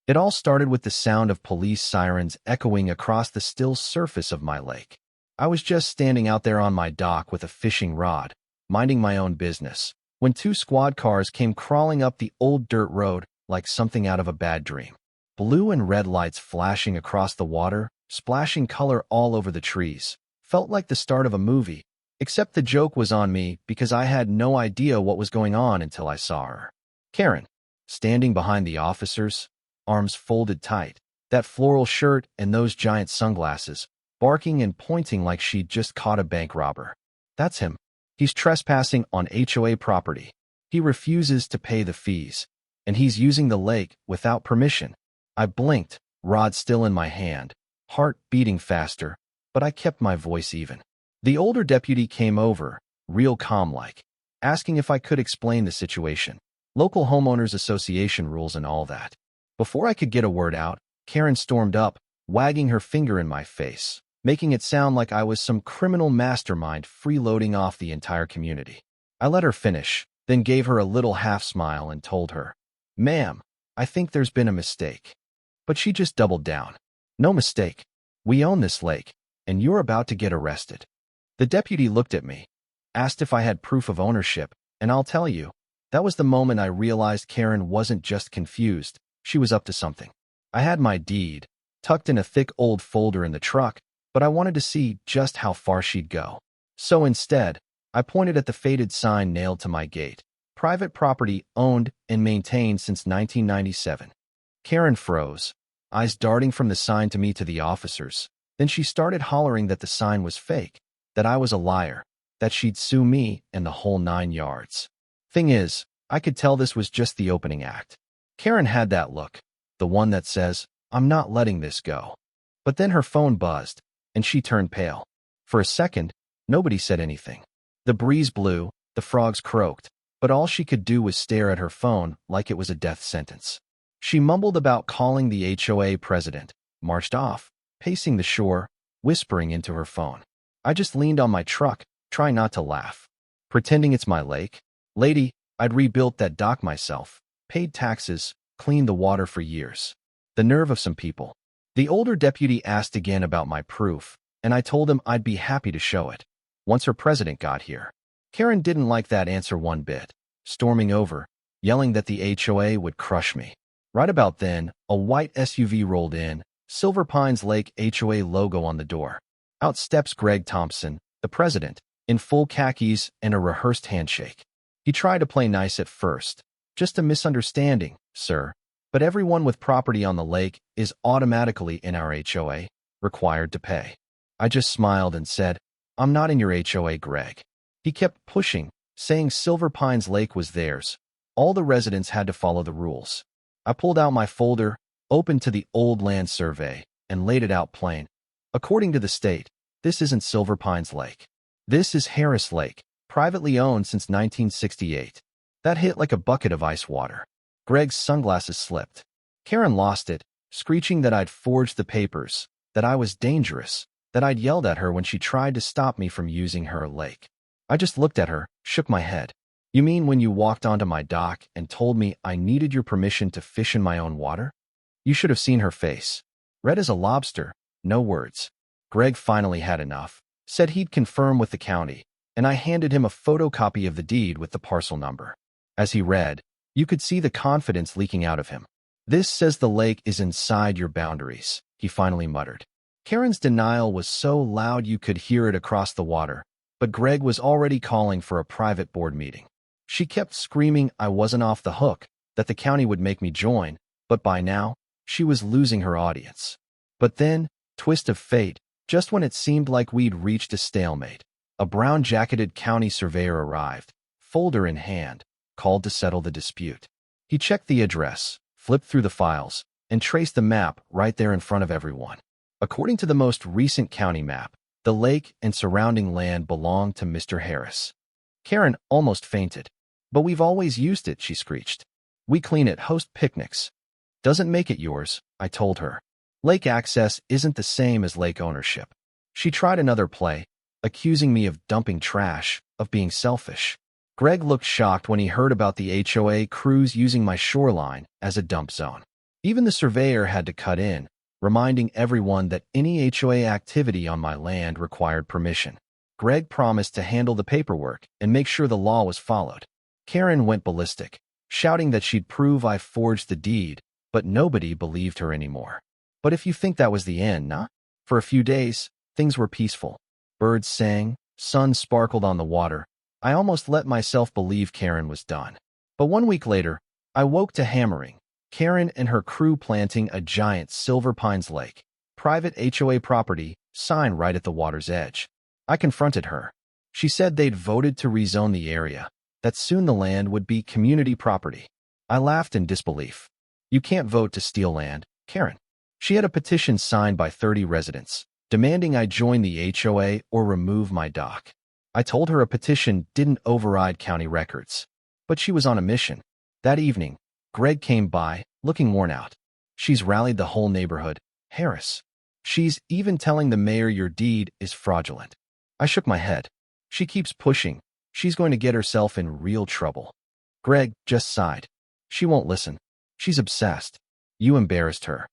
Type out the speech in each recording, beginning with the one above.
It all started with the sound of police sirens echoing across the still surface of my lake. I was just standing out there on my dock with a fishing rod, minding my own business, when two squad cars came crawling up the old dirt road like something out of a bad dream. Blue and red lights flashing across the water, splashing color all over the trees. Felt like the start of a movie, except the joke was on me because I had no idea what was going on until I saw her. Karen, standing behind the officers, arms folded tight, that floral shirt and those giant sunglasses, barking and pointing like she'd just caught a bank robber. That's him. He's trespassing on HOA property. He refuses to pay the fees, and he's using the lake without permission. I blinked, rod still in my hand, heart beating faster, but I kept my voice even. The older deputy came over, real calm-like, asking if I could explain the situation. Local homeowners association rules and all that. Before I could get a word out, Karen stormed up, wagging her finger in my face, making it sound like I was some criminal mastermind freeloading off the entire community. I let her finish, then gave her a little half-smile and told her, "Ma'am, I think there's been a mistake." But she just doubled down. "No mistake. We own this lake, and you're about to get arrested." The deputy looked at me, asked if I had proof of ownership, and I'll tell you, that was the moment I realized Karen wasn't just confused, she was up to something. I had my deed, tucked in a thick old folder in the truck, but I wanted to see just how far she'd go. So instead, I pointed at the faded sign nailed to my gate. Private property owned and maintained since 1997. Karen froze, eyes darting from the sign to me to the officers. Then she started hollering that the sign was fake, that I was a liar, that she'd sue me and the whole 9 yards. Thing is, I could tell this was just the opening act. Karen had that look, the one that says, "I'm not letting this go." But then her phone buzzed, and she turned pale. For a second, nobody said anything. The breeze blew, the frogs croaked, but all she could do was stare at her phone like it was a death sentence. She mumbled about calling the HOA president, marched off, pacing the shore, whispering into her phone. I just leaned on my truck, trying not to laugh. Pretending it's my lake? Lady, I'd rebuilt that dock myself, paid taxes, cleaned the water for years. The nerve of some people. The older deputy asked again about my proof, and I told him I'd be happy to show it, once her president got here. Karen didn't like that answer one bit, storming over, yelling that the HOA would crush me. Right about then, a white SUV rolled in, Silver Pines Lake HOA logo on the door. Out steps Greg Thompson, the president, in full khakis and a rehearsed handshake. He tried to play nice at first. "Just a misunderstanding, sir. But everyone with property on the lake is automatically in our HOA, required to pay." I just smiled and said, "I'm not in your HOA, Greg." He kept pushing, saying Silver Pines Lake was theirs. All the residents had to follow the rules. I pulled out my folder, opened to the old land survey, and laid it out plain. According to the state, this isn't Silver Pines Lake. This is Harris Lake, privately owned since 1968. That hit like a bucket of ice water. Greg's sunglasses slipped. Karen lost it, screeching that I'd forged the papers, that I was dangerous, that I'd yelled at her when she tried to stop me from using her lake. I just looked at her, shook my head. "You mean when you walked onto my dock and told me I needed your permission to fish in my own water?" You should have seen her face. Red as a lobster, no words. Greg finally had enough, said he'd confirm with the county, and I handed him a photocopy of the deed with the parcel number. As he read, you could see the confidence leaking out of him. "This says the lake is inside your boundaries," he finally muttered. Karen's denial was so loud you could hear it across the water, but Greg was already calling for a private board meeting. She kept screaming I wasn't off the hook, that the county would make me join, but by now, she was losing her audience. But then, twist of fate, just when it seemed like we'd reached a stalemate, a brown-jacketed county surveyor arrived, folder in hand, called to settle the dispute. He checked the address, flipped through the files, and traced the map right there in front of everyone. According to the most recent county map, the lake and surrounding land belonged to Mr. Harris. Karen almost fainted. "But we've always used it," she screeched. "We clean it, host picnics." "Doesn't make it yours," I told her. "Lake access isn't the same as lake ownership." She tried another play, accusing me of dumping trash, of being selfish. Greg looked shocked when he heard about the HOA crews using my shoreline as a dump zone. Even the surveyor had to cut in, reminding everyone that any HOA activity on my land required permission. Greg promised to handle the paperwork and make sure the law was followed. Karen went ballistic, shouting that she'd prove I forged the deed, but nobody believed her anymore. But if you think that was the end, nah? For a few days, things were peaceful. Birds sang, sun sparkled on the water. I almost let myself believe Karen was done. But 1 week later, I woke to hammering. Karen and her crew planting a giant Silver Pines Lake, private HOA property, sign right at the water's edge. I confronted her. She said they'd voted to rezone the area, that soon the land would be community property. I laughed in disbelief. You can't vote to steal land, Karen. She had a petition signed by 30 residents, demanding I join the HOA or remove my dock. I told her a petition didn't override county records. But she was on a mission. That evening, Greg came by, looking worn out. She's rallied the whole neighborhood. Harris. She's even telling the mayor your deed is fraudulent. I shook my head. She keeps pushing. She's going to get herself in real trouble. Greg just sighed. She won't listen. She's obsessed. You embarrassed her.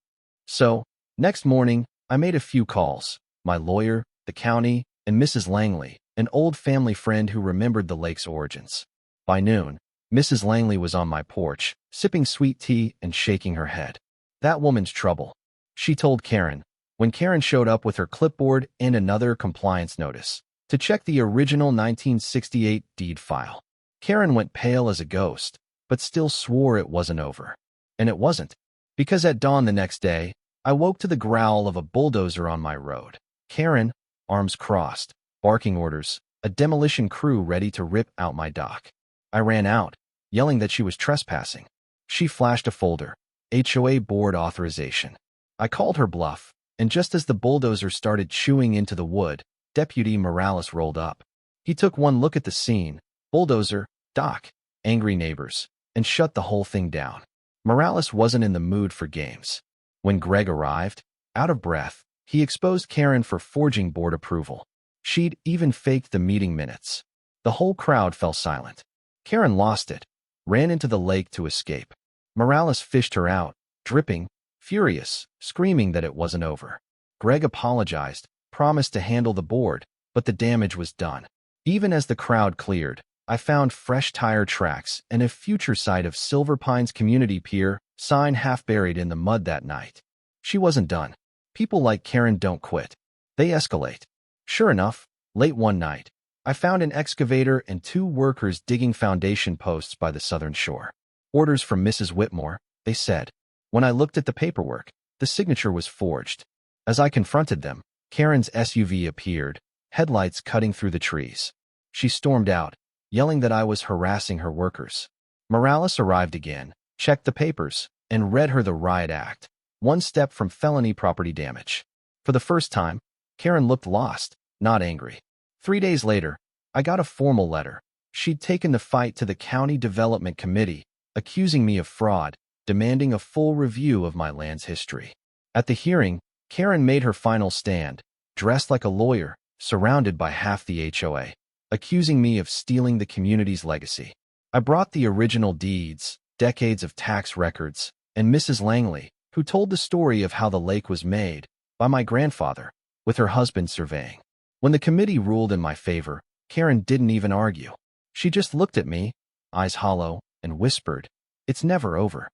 So, next morning, I made a few calls. My lawyer, the county, and Mrs. Langley, an old family friend who remembered the lake's origins. By noon, Mrs. Langley was on my porch, sipping sweet tea and shaking her head. That woman's trouble. She told Karen, when Karen showed up with her clipboard and another compliance notice, to check the original 1968 deed file. Karen went pale as a ghost, but still swore it wasn't over. And it wasn't. Because at dawn the next day, I woke to the growl of a bulldozer on my road. Karen, arms crossed, barking orders, a demolition crew ready to rip out my dock. I ran out, yelling that she was trespassing. She flashed a folder, HOA board authorization. I called her bluff, and just as the bulldozer started chewing into the wood, Deputy Morales rolled up. He took one look at the scene, bulldozer, dock, angry neighbors, and shut the whole thing down. Morales wasn't in the mood for games. When Greg arrived, out of breath, he exposed Karen for forging board approval. She'd even faked the meeting minutes. The whole crowd fell silent. Karen lost it, ran into the lake to escape. Morales fished her out, dripping, furious, screaming that it wasn't over. Greg apologized, promised to handle the board, but the damage was done. Even as the crowd cleared, I found fresh tire tracks and a future site of Silver Pines Community Pier, sign half buried in the mud that night. She wasn't done. People like Karen don't quit. They escalate. Sure enough, late one night, I found an excavator and 2 workers digging foundation posts by the southern shore. Orders from Mrs. Whitmore, they said. When I looked at the paperwork, the signature was forged. As I confronted them, Karen's SUV appeared, headlights cutting through the trees. She stormed out, yelling that I was harassing her workers. Morales arrived again, checked the papers, and read her the riot act, 1 step from felony property damage. For the first time, Karen looked lost, not angry. 3 days later, I got a formal letter. She'd taken the fight to the County Development Committee, accusing me of fraud, demanding a full review of my land's history. At the hearing, Karen made her final stand, dressed like a lawyer, surrounded by half the HOA, accusing me of stealing the community's legacy. I brought the original deeds, decades of tax records, and Mrs. Langley, who told the story of how the lake was made, by my grandfather, with her husband surveying. When the committee ruled in my favor, Karen didn't even argue. She just looked at me, eyes hollow, and whispered, "It's never over."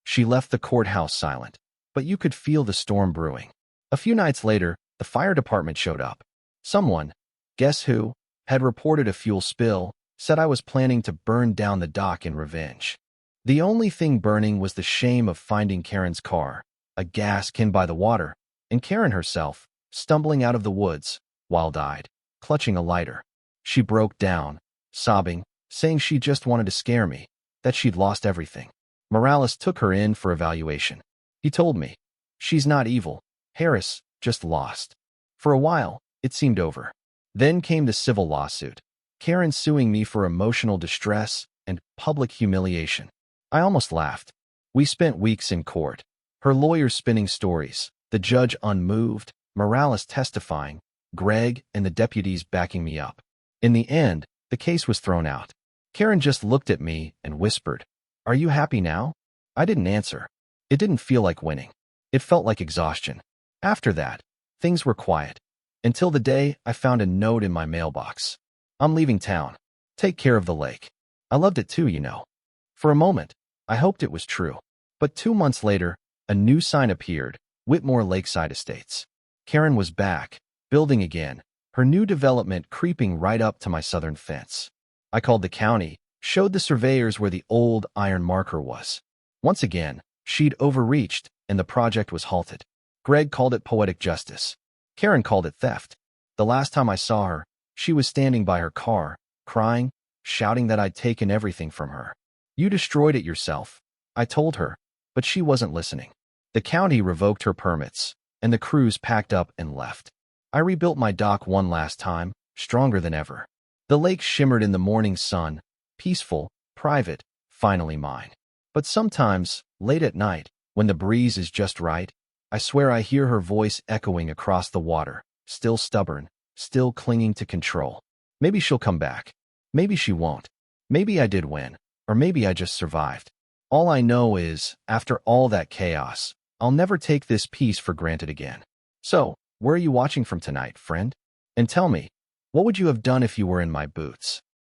She left the courthouse silent, but you could feel the storm brewing. A few nights later, the fire department showed up. Someone, guess who, had reported a fuel spill, said I was planning to burn down the dock in revenge. The only thing burning was the shame of finding Karen's car, a gas can by the water, and Karen herself, stumbling out of the woods, wild-eyed, clutching a lighter. She broke down, sobbing, saying she just wanted to scare me, that she'd lost everything. Morales took her in for evaluation. He told me, "She's not evil, Harris, just lost." For a while, it seemed over. Then came the civil lawsuit, Karen suing me for emotional distress and public humiliation. I almost laughed. We spent weeks in court, her lawyers spinning stories, the judge unmoved, Morales testifying, Greg and the deputies backing me up. In the end, the case was thrown out. Karen just looked at me and whispered, "Are you happy now?" I didn't answer. It didn't feel like winning. It felt like exhaustion. After that, things were quiet. Until the day I found a note in my mailbox. I'm leaving town. Take care of the lake. I loved it too, you know. For a moment, I hoped it was true. But 2 months later, a new sign appeared, Whitmore Lakeside Estates. Karen was back, building again, her new development creeping right up to my southern fence. I called the county, showed the surveyors where the old iron marker was. Once again, she'd overreached, and the project was halted. Greg called it poetic justice. Karen called it theft. The last time I saw her, she was standing by her car, crying, shouting that I'd taken everything from her. You destroyed it yourself, I told her, but she wasn't listening. The county revoked her permits, and the crews packed up and left. I rebuilt my dock one last time, stronger than ever. The lake shimmered in the morning sun, peaceful, private, finally mine. But sometimes, late at night, when the breeze is just right, I swear I hear her voice echoing across the water, still stubborn, still clinging to control. Maybe she'll come back. Maybe she won't. Maybe I did win, or maybe I just survived. All I know is, after all that chaos, I'll never take this peace for granted again. So, where are you watching from tonight, friend? And tell me, what would you have done if you were in my boots?